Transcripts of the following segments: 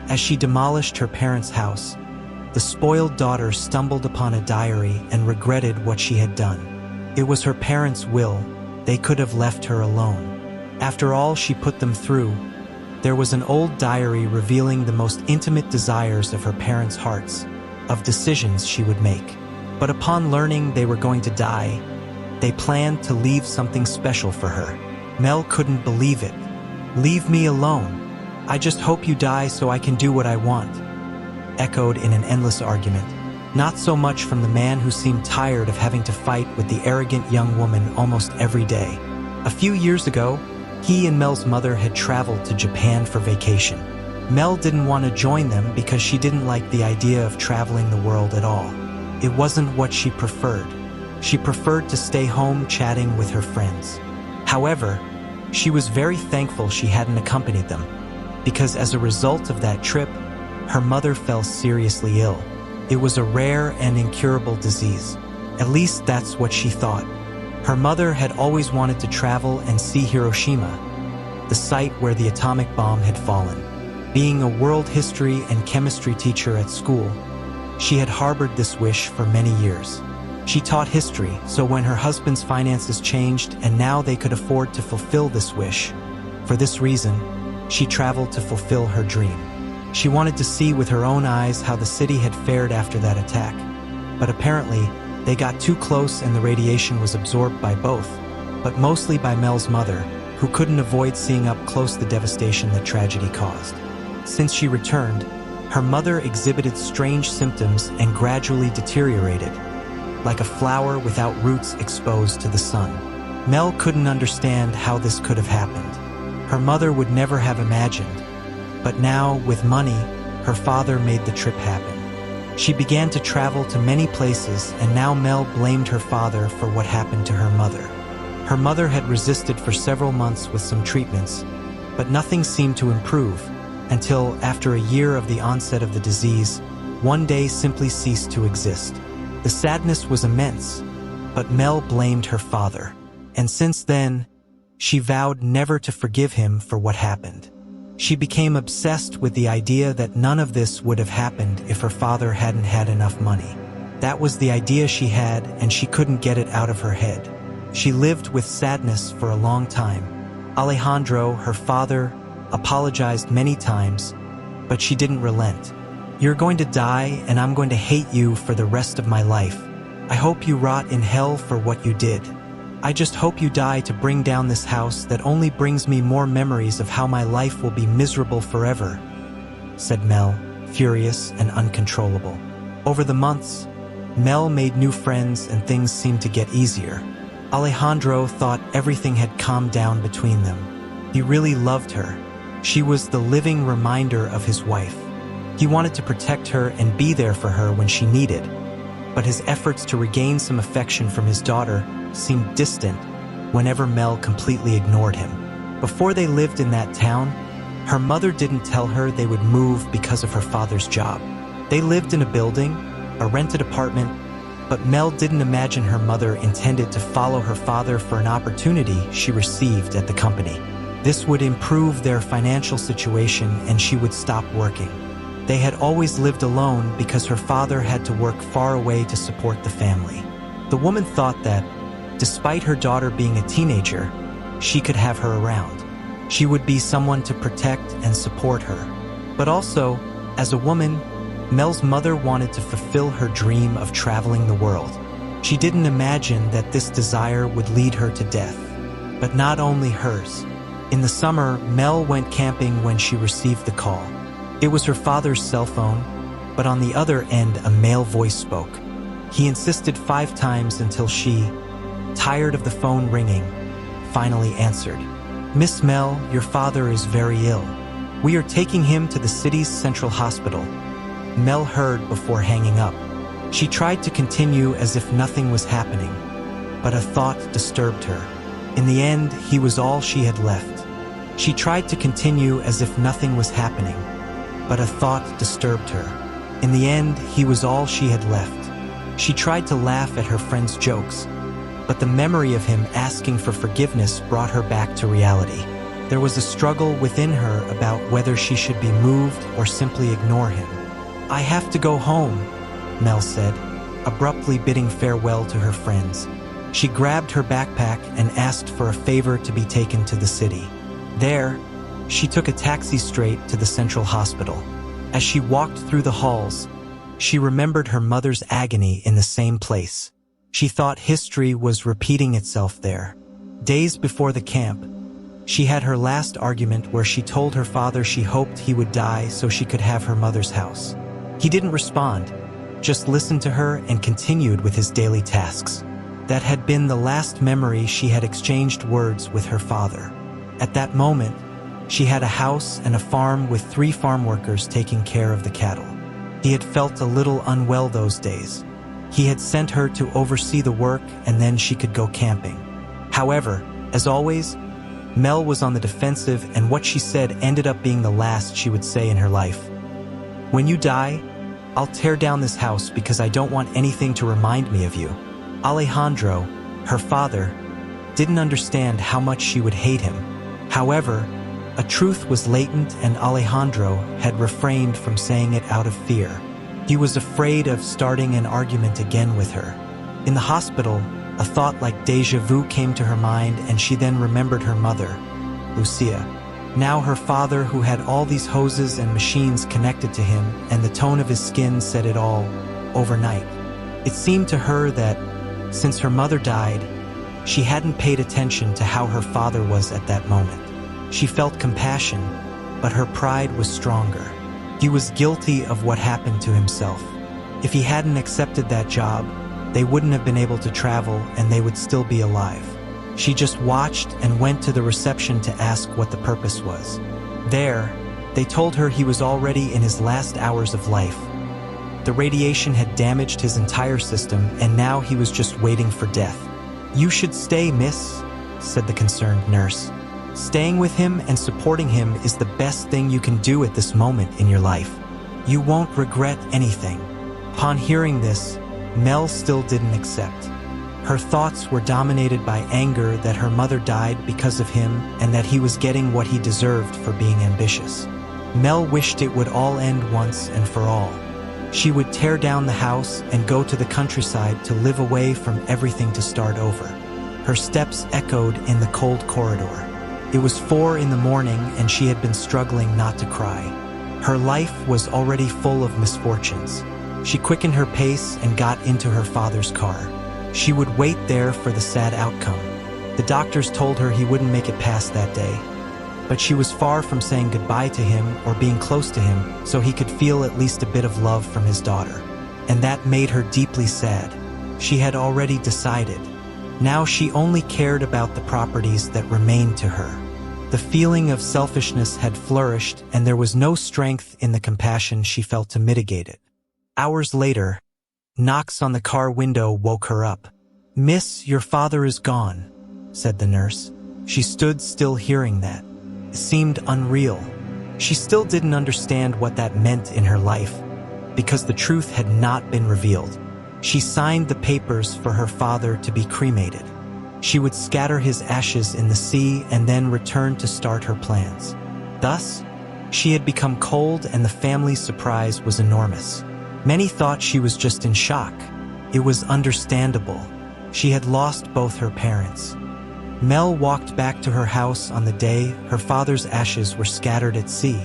As she demolished her parents' house, the spoiled daughter stumbled upon a diary and regretted what she had done. It was her parents' will. They could have left her alone. After all she put them through, there was an old diary revealing the most intimate desires of her parents' hearts, of decisions she would make. But upon learning they were going to die, they planned to leave something special for her. Mel couldn't believe it. "Leave me alone. I just hope you die so I can do what I want," echoed in an endless argument. Not so much from the man who seemed tired of having to fight with the arrogant young woman almost every day. A few years ago, he and Mel's mother had traveled to Japan for vacation. Mel didn't want to join them because she didn't like the idea of traveling the world at all. It wasn't what she preferred. She preferred to stay home chatting with her friends. However, she was very thankful she hadn't accompanied them, because as a result of that trip, her mother fell seriously ill. It was a rare and incurable disease. At least that's what she thought. Her mother had always wanted to travel and see Hiroshima, the site where the atomic bomb had fallen. Being a world history and chemistry teacher at school, she had harbored this wish for many years. She taught history, so when her husband's finances changed and now they could afford to fulfill this wish, for this reason, she traveled to fulfill her dream. She wanted to see with her own eyes how the city had fared after that attack. But apparently, they got too close and the radiation was absorbed by both, but mostly by Mel's mother, who couldn't avoid seeing up close the devastation that tragedy caused. Since she returned, her mother exhibited strange symptoms and gradually deteriorated, like a flower without roots exposed to the sun. Mel couldn't understand how this could have happened. Her mother would never have imagined. But now, with money, her father made the trip happen. She began to travel to many places, and now Mel blamed her father for what happened to her mother. Her mother had resisted for several months with some treatments, but nothing seemed to improve, until, after a year of the onset of the disease, one day simply ceased to exist. The sadness was immense, but Mel blamed her father, and since then, she vowed never to forgive him for what happened. She became obsessed with the idea that none of this would have happened if her father hadn't had enough money. That was the idea she had, and she couldn't get it out of her head. She lived with sadness for a long time. Alejandro, her father, apologized many times, but she didn't relent. "You're going to die, and I'm going to hate you for the rest of my life. I hope you rot in hell for what you did. I just hope you die to bring down this house that only brings me more memories of how my life will be miserable forever," said Mel, furious and uncontrollable. Over the months, Mel made new friends and things seemed to get easier. Alejandro thought everything had calmed down between them. He really loved her. She was the living reminder of his wife. He wanted to protect her and be there for her when she needed, but his efforts to regain some affection from his daughter seemed distant whenever Mel completely ignored him. Before they lived in that town, her mother didn't tell her they would move because of her father's job. They lived in a building, a rented apartment, but Mel didn't imagine her mother intended to follow her father for an opportunity she received at the company. This would improve their financial situation and she would stop working. They had always lived alone because her father had to work far away to support the family. The woman thought that, despite her daughter being a teenager, she could have her around. She would be someone to protect and support her. But also, as a woman, Mel's mother wanted to fulfill her dream of traveling the world. She didn't imagine that this desire would lead her to death. But not only hers. In the summer, Mel went camping when she received the call. It was her father's cell phone, but on the other end a male voice spoke. He insisted 5 times until she, tired of the phone ringing, finally answered. "Miss Mel, your father is very ill. We are taking him to the city's central hospital." Mel heard before hanging up. She tried to continue as if nothing was happening, but a thought disturbed her. In the end, he was all she had left. She tried to continue as if nothing was happening, but a thought disturbed her. In the end, he was all she had left. She tried to laugh at her friend's jokes, but the memory of him asking for forgiveness brought her back to reality. There was a struggle within her about whether she should be moved or simply ignore him. "I have to go home," Mel said, abruptly bidding farewell to her friends. She grabbed her backpack and asked for a favor to be taken to the city. There, she took a taxi straight to the central hospital. As she walked through the halls, she remembered her mother's agony in the same place. She thought history was repeating itself there. Days before the camp, she had her last argument where she told her father she hoped he would die so she could have her mother's house. He didn't respond, just listened to her and continued with his daily tasks. That had been the last memory she had exchanged words with her father. At that moment, she had a house and a farm with 3 farm workers taking care of the cattle. He had felt a little unwell those days. He had sent her to oversee the work and then she could go camping. However, as always, Mel was on the defensive and what she said ended up being the last she would say in her life. "When you die, I'll tear down this house because I don't want anything to remind me of you." Alejandro, her father, didn't understand how much she would hate him. However, a truth was latent and Alejandro had refrained from saying it out of fear. He was afraid of starting an argument again with her. In the hospital, a thought like déjà vu came to her mind and she then remembered her mother, Lucia. Now her father, who had all these hoses and machines connected to him, and the tone of his skin said it all, overnight. It seemed to her that, since her mother died, she hadn't paid attention to how her father was at that moment. She felt compassion, but her pride was stronger. He was guilty of what happened to himself. If he hadn't accepted that job, they wouldn't have been able to travel and they would still be alive. She just watched and went to the reception to ask what the purpose was. There, they told her he was already in his last hours of life. The radiation had damaged his entire system and now he was just waiting for death. "You should stay, miss," said the concerned nurse. "Staying with him and supporting him is the best thing you can do at this moment in your life. You won't regret anything." Upon hearing this, Mel still didn't accept. Her thoughts were dominated by anger that her mother died because of him and that he was getting what he deserved for being ambitious. Mel wished it would all end once and for all. She would tear down the house and go to the countryside to live away from everything to start over. Her steps echoed in the cold corridor. It was 4 in the morning and she had been struggling not to cry. Her life was already full of misfortunes. She quickened her pace and got into her father's car. She would wait there for the sad outcome. The doctors told her he wouldn't make it past that day. But she was far from saying goodbye to him or being close to him so he could feel at least a bit of love from his daughter. And that made her deeply sad. She had already decided. Now she only cared about the properties that remained to her. The feeling of selfishness had flourished and there was no strength in the compassion she felt to mitigate it. Hours later, knocks on the car window woke her up. "Miss, your father is gone," said the nurse. She stood still hearing that. It seemed unreal. She still didn't understand what that meant in her life, because the truth had not been revealed. She signed the papers for her father to be cremated. She would scatter his ashes in the sea and then return to start her plans. Thus, she had become cold and the family's surprise was enormous. Many thought she was just in shock. It was understandable. She had lost both her parents. Mel walked back to her house on the day her father's ashes were scattered at sea,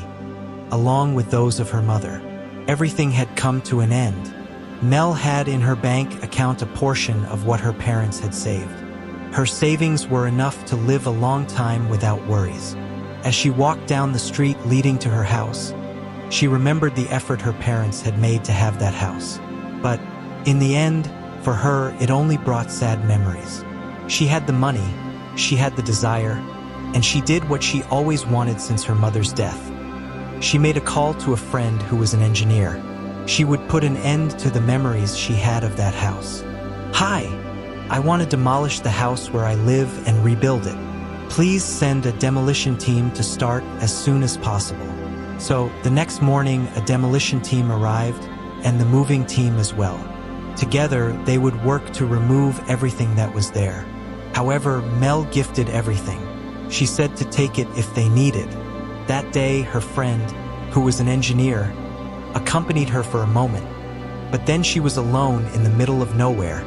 along with those of her mother. Everything had come to an end. Mel had in her bank account a portion of what her parents had saved. Her savings were enough to live a long time without worries. As she walked down the street leading to her house, she remembered the effort her parents had made to have that house. But, in the end, for her, it only brought sad memories. She had the money, she had the desire, and she did what she always wanted since her mother's death. She made a call to a friend who was an engineer. She would put an end to the memories she had of that house. "Hi, I want to demolish the house where I live and rebuild it. Please send a demolition team to start as soon as possible." So, the next morning, a demolition team arrived, and the moving team as well. Together, they would work to remove everything that was there. However, Mel gifted everything. She said to take it if they needed. That day, her friend, who was an engineer, accompanied her for a moment, but then she was alone in the middle of nowhere,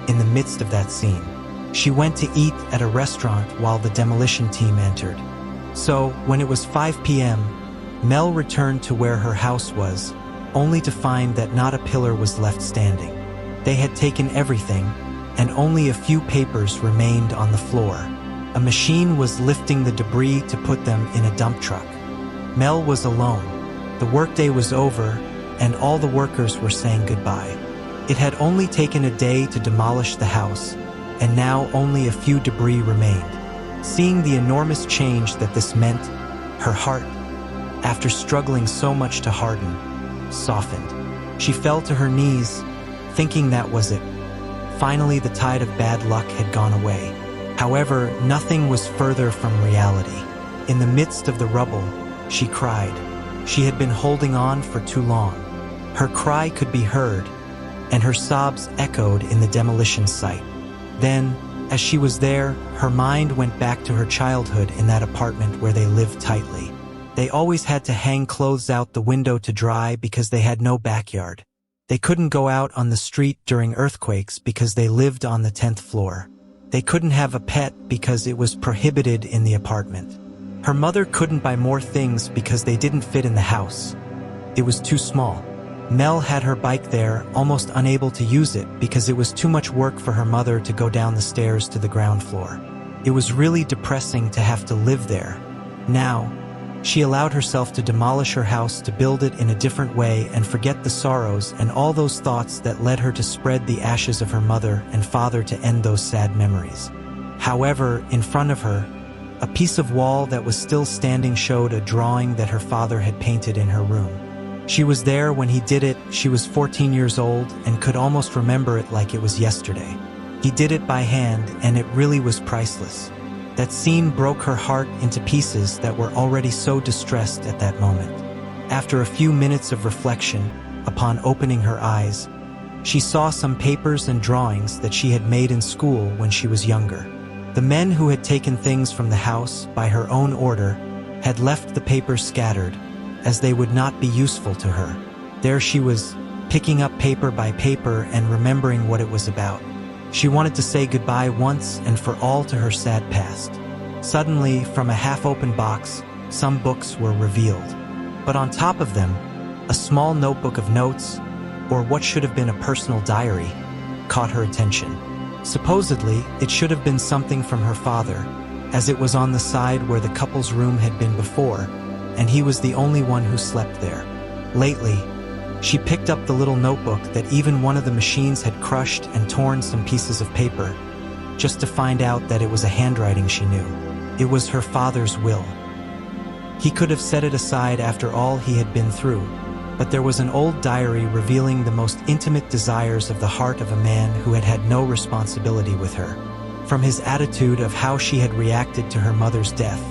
in the midst of that scene. She went to eat at a restaurant while the demolition team entered. So, when it was 5 p.m., Mel returned to where her house was, only to find that not a pillar was left standing. They had taken everything, and only a few papers remained on the floor. A machine was lifting the debris to put them in a dump truck. Mel was alone. The workday was over, and all the workers were saying goodbye. It had only taken a day to demolish the house, and now only a few debris remained. Seeing the enormous change that this meant, her heart, after struggling so much to harden, softened. She fell to her knees, thinking that was it. Finally, the tide of bad luck had gone away. However, nothing was further from reality. In the midst of the rubble, she cried. She had been holding on for too long. Her cry could be heard, and her sobs echoed in the demolition site. Then, as she was there, her mind went back to her childhood in that apartment where they lived tightly. They always had to hang clothes out the window to dry because they had no backyard. They couldn't go out on the street during earthquakes because they lived on the 10th floor. They couldn't have a pet because it was prohibited in the apartment. Her mother couldn't buy more things because they didn't fit in the house. It was too small. Mel had her bike there, almost unable to use it because it was too much work for her mother to go down the stairs to the ground floor. It was really depressing to have to live there. Now, she allowed herself to demolish her house to build it in a different way and forget the sorrows and all those thoughts that led her to spread the ashes of her mother and father to end those sad memories. However, in front of her, a piece of wall that was still standing showed a drawing that her father had painted in her room. She was there when he did it. She was 14 years old and could almost remember it like it was yesterday. He did it by hand, and it really was priceless. That scene broke her heart into pieces that were already so distressed at that moment. After a few minutes of reflection, upon opening her eyes, she saw some papers and drawings that she had made in school when she was younger. The men who had taken things from the house by her own order had left the papers scattered, as they would not be useful to her. There she was, picking up paper by paper and remembering what it was about. She wanted to say goodbye once and for all to her sad past. Suddenly, from a half-open box, some books were revealed. But on top of them, a small notebook of notes, or what should have been a personal diary, caught her attention. Supposedly, it should have been something from her father, as it was on the side where the couple's room had been before, and he was the only one who slept there. Lately, she picked up the little notebook that even one of the machines had crushed and torn some pieces of paper, just to find out that it was a handwriting she knew. It was her father's will. He could have set it aside after all he had been through, but there was an old diary revealing the most intimate desires of the heart of a man who had had no responsibility with her, from his attitude of how she had reacted to her mother's death.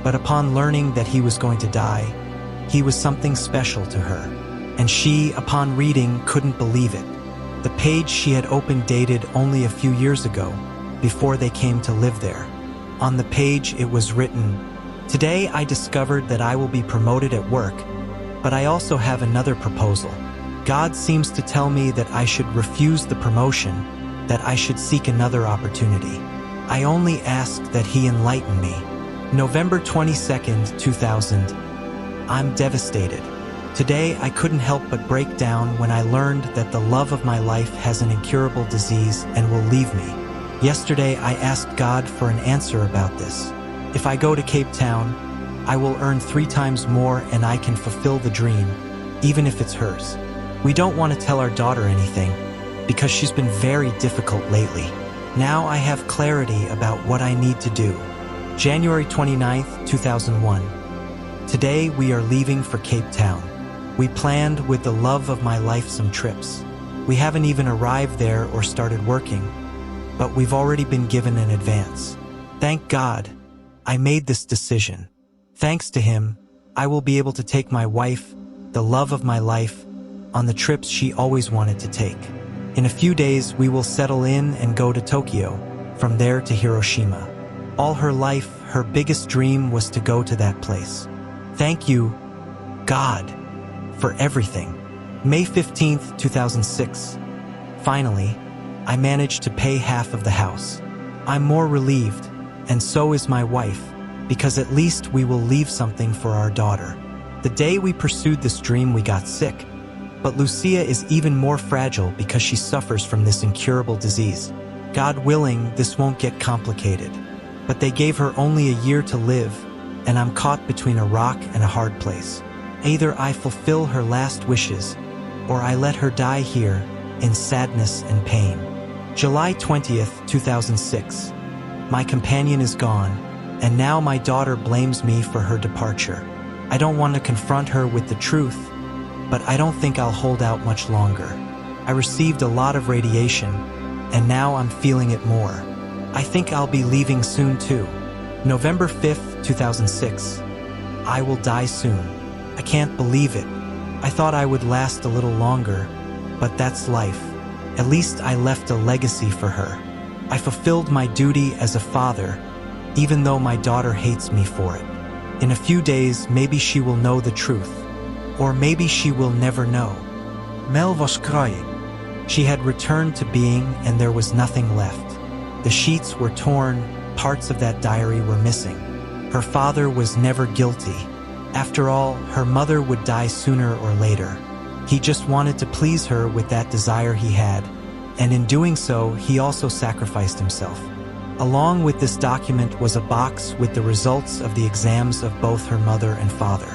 But upon learning that he was going to die, he was something special to her, and she, upon reading, couldn't believe it. The page she had opened dated only a few years ago, before they came to live there. On the page it was written, "Today I discovered that I will be promoted at work, but I also have another proposal. God seems to tell me that I should refuse the promotion, that I should seek another opportunity. I only ask that He enlighten me." November 22nd, 2000. I'm devastated. Today I couldn't help but break down when I learned that the love of my life has an incurable disease and will leave me. Yesterday I asked God for an answer about this. If I go to Cape Town, I will earn 3 times more and I can fulfill the dream, even if it's hers. We don't want to tell our daughter anything, because she's been very difficult lately. Now I have clarity about what I need to do. January 29th, 2001. Today we are leaving for Cape Town. We planned with the love of my life some trips. We haven't even arrived there or started working, but we've already been given an advance. Thank God, I made this decision. Thanks to Him, I will be able to take my wife, the love of my life, on the trips she always wanted to take. In a few days we will settle in and go to Tokyo, from there to Hiroshima. All her life, her biggest dream was to go to that place. Thank you, God, for everything. May 15th, 2006. Finally, I managed to pay half of the house. I'm more relieved, and so is my wife, because at least we will leave something for our daughter. The day we pursued this dream, we got sick. But Lucia is even more fragile because she suffers from this incurable disease. God willing, this won't get complicated. But they gave her only a year to live, and I'm caught between a rock and a hard place. Either I fulfill her last wishes, or I let her die here in sadness and pain. July 20th, 2006. My companion is gone, and now my daughter blames me for her departure. I don't want to confront her with the truth, but I don't think I'll hold out much longer. I received a lot of radiation, and now I'm feeling it more. I think I'll be leaving soon too. November 5th, 2006. I will die soon. I can't believe it. I thought I would last a little longer, but that's life. At least I left a legacy for her. I fulfilled my duty as a father, even though my daughter hates me for it. In a few days, maybe she will know the truth. Or maybe she will never know. Mel was crying. She had returned to being, and there was nothing left. The sheets were torn, parts of that diary were missing. Her father was never guilty. After all, her mother would die sooner or later. He just wanted to please her with that desire he had, and in doing so, he also sacrificed himself. Along with this document was a box with the results of the exams of both her mother and father.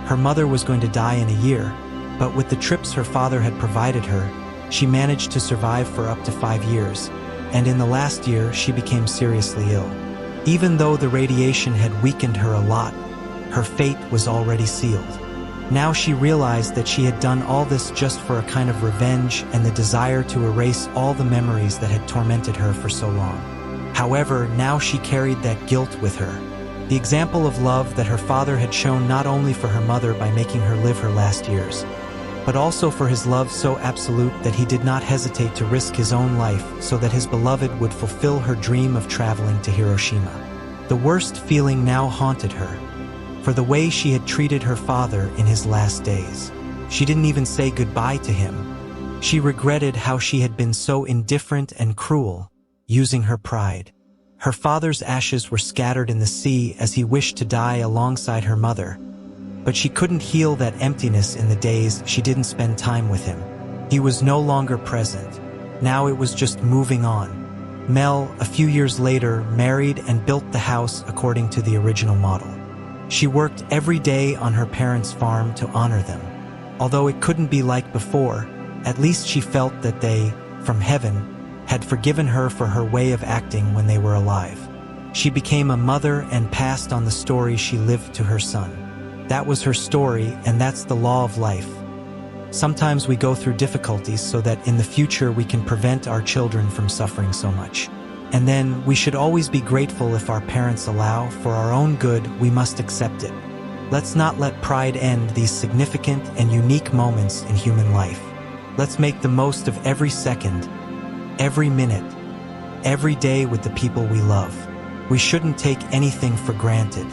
Her mother was going to die in a year, but with the trips her father had provided her, she managed to survive for up to 5 years, and in the last year she became seriously ill. Even though the radiation had weakened her a lot, her fate was already sealed. Now she realized that she had done all this just for a kind of revenge and the desire to erase all the memories that had tormented her for so long. However, now she carried that guilt with her. The example of love that her father had shown not only for her mother by making her live her last years, but also for his love so absolute that he did not hesitate to risk his own life so that his beloved would fulfill her dream of traveling to Hiroshima. The worst feeling now haunted her, for the way she had treated her father in his last days. She didn't even say goodbye to him. She regretted how she had been so indifferent and cruel, using her pride. Her father's ashes were scattered in the sea as he wished to die alongside her mother, but she couldn't heal that emptiness in the days she didn't spend time with him. He was no longer present. Now it was just moving on. Mel, a few years later, married and built the house according to the original model. She worked every day on her parents' farm to honor them. Although it couldn't be like before, at least she felt that they, from heaven, had forgiven her for her way of acting when they were alive. She became a mother and passed on the story she lived to her son. That was her story, and that's the law of life. Sometimes we go through difficulties so that in the future we can prevent our children from suffering so much. And then we should always be grateful if our parents allow. For our own good, we must accept it. Let's not let pride end these significant and unique moments in human life. Let's make the most of every second, every minute, every day with the people we love. We shouldn't take anything for granted.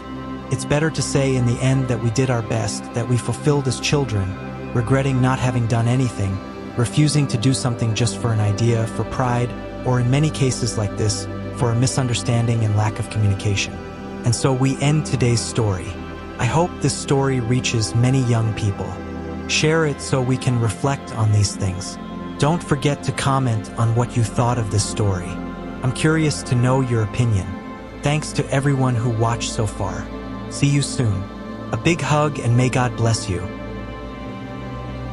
It's better to say in the end that we did our best, that we fulfilled as children, regretting not having done anything, refusing to do something just for an idea, for pride, or in many cases like this, for a misunderstanding and lack of communication. And so we end today's story. I hope this story reaches many young people. Share it so we can reflect on these things. Don't forget to comment on what you thought of this story. I'm curious to know your opinion. Thanks to everyone who watched so far. See you soon. A big hug and may God bless you.